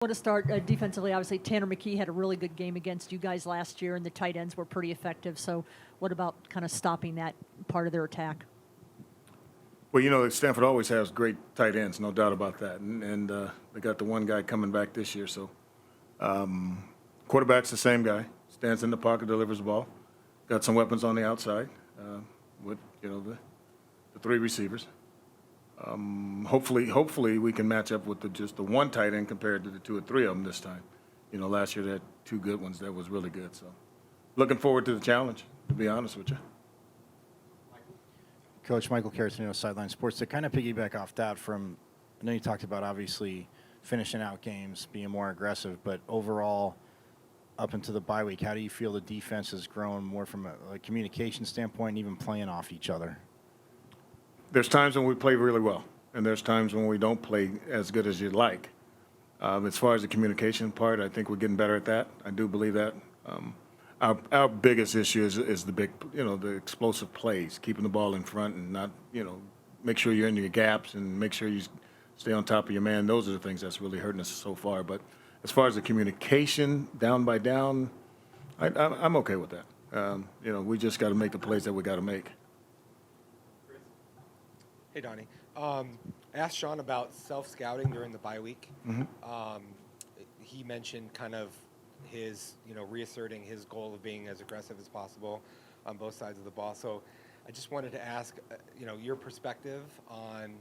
Want to start defensively? Obviously, Tanner McKee had a really good game against you guys last year, and the tight ends were pretty effective. So, what about kind of stopping that part of their attack? Well, Stanford always has great tight ends, no doubt about that. And they got the one guy coming back this year. So, quarterback's the same guy. Stands in the pocket, delivers the ball. Got some weapons on the outside with, the three receivers. Hopefully we can match up with just the one tight end compared to the two or three of them this time. Last year they had two good ones that was really good. So, looking forward to the challenge, to be honest with you. Coach Michael Caratino, Sideline Sports. To kind of piggyback off that I know you talked about obviously finishing out games, being more aggressive, but overall, up into the bye week, how do you feel the defense has grown more from a communication standpoint and even playing off each other? There's times when we play really well, and there's times when we don't play as good as you'd like. As far as the communication part, I think we're getting better at that. I do believe that. Our biggest issue is the big, the explosive plays, keeping the ball in front and not, make sure you're in your gaps and make sure you stay on top of your man. Those are the things that's really hurting us so far. But as far as the communication, down by down, I'm okay with that. We just got to make the plays that we got to make. Hey, Donnie. I asked Sean about self-scouting during the bye week. Mm-hmm. He mentioned kind of his, reasserting his goal of being as aggressive as possible on both sides of the ball. So I just wanted to ask, your perspective on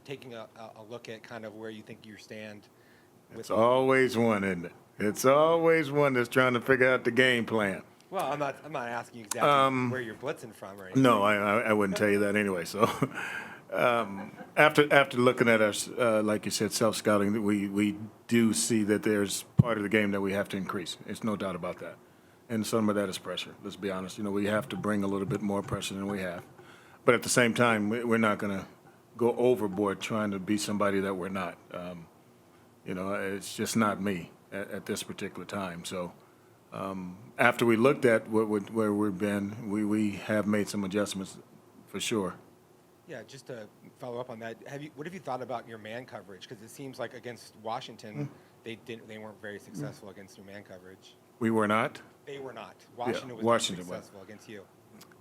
taking a look at kind of where you think you stand. It's always one, isn't it? It's always one that's trying to figure out the game plan. Well, I'm not asking you exactly where you're blitzing from or anything. No, I wouldn't tell you that anyway. So after looking at us, like you said, self-scouting, we do see that there's part of the game that we have to increase. It's no doubt about that. And some of that is pressure. Let's be honest. We have to bring a little bit more pressure than we have. But at the same time, we're not going to go overboard trying to be somebody that we're not. It's just not me at this particular time. So after we looked at where we've been, we have made some adjustments for sure. Yeah, just to follow up on that, what have you thought about your man coverage? Because it seems like against Washington, they weren't very successful against your man coverage. We were not. They were not. Washington was Washington successful against you.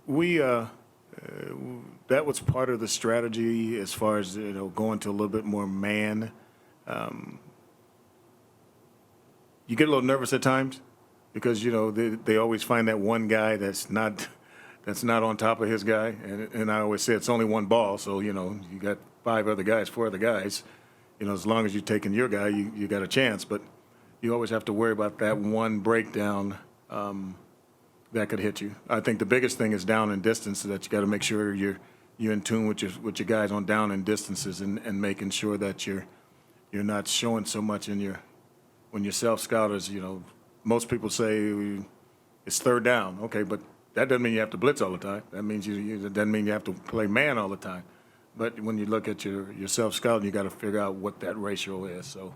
We that was part of the strategy as far as going to a little bit more man. You get a little nervous at times because they always find that one guy that's not on top of his guy, and I always say it's only one ball, so you got four other guys. As long as you're taking your guy, you got a chance, but you always have to worry about that one breakdown that could hit you. I think the biggest thing is down and distance, so that you got to make sure you're in tune with your guys on down and distances, and making sure that you're not showing so much when you're self-scouters. Most people say it's third down, okay, but that doesn't mean you have to blitz all the time. That means it doesn't mean you have to play man all the time. But when you look at your self-scouting, you got to figure out what that ratio is. So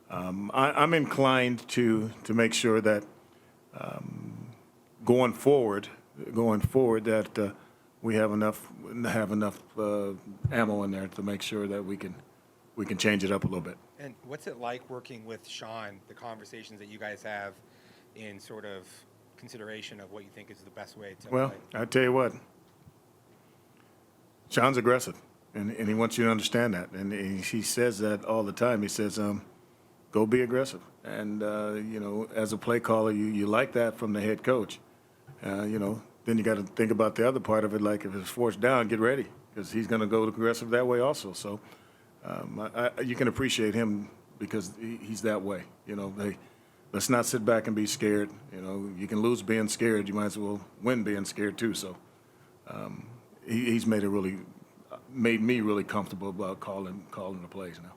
I'm inclined to make sure that going forward that we have enough ammo in there to make sure that we can change it up a little bit. And what's it like working with Sean, the conversations that you guys have in sort of consideration of what you think is the best way to Well, play? I tell you what, Sean's aggressive, and he wants you to understand that. And he says that all the time. He says, go be aggressive. And, as a play caller, you like that from the head coach. Then you got to think about the other part of it, like if it's fourth down, get ready, because he's going to go aggressive that way also. So you can appreciate him because he's that way. Let's not sit back and be scared. You can lose being scared. You might as well win being scared too. So he's made me really comfortable about calling the plays now.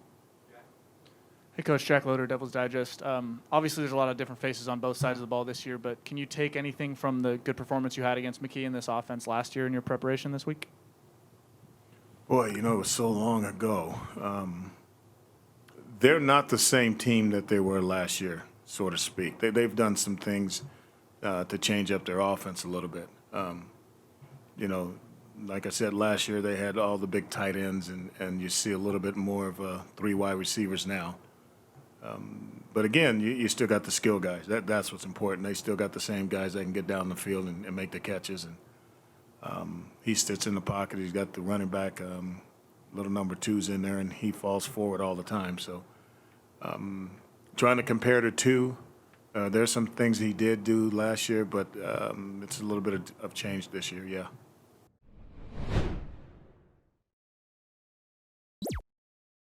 Hey, Coach, Jack Loader, Devil's Digest. Obviously, there's a lot of different faces on both sides of the ball this year, but can you take anything from the good performance you had against McKee in this offense last year in your preparation this week? Boy, it was so long ago. They're not the same team that they were last year, so to speak. They've done some things to change up their offense a little bit. Like I said, last year they had all the big tight ends, and you see a little bit more of 3 wide receivers now. But again, you still got the skill guys. That's what's important. They still got the same guys that can get down the field and make the catches. And he sits in the pocket. He's got the running back, little number 2's in there, and he falls forward all the time. So trying to compare the two, there's some things he did do last year, but it's a little bit of change this year, yeah.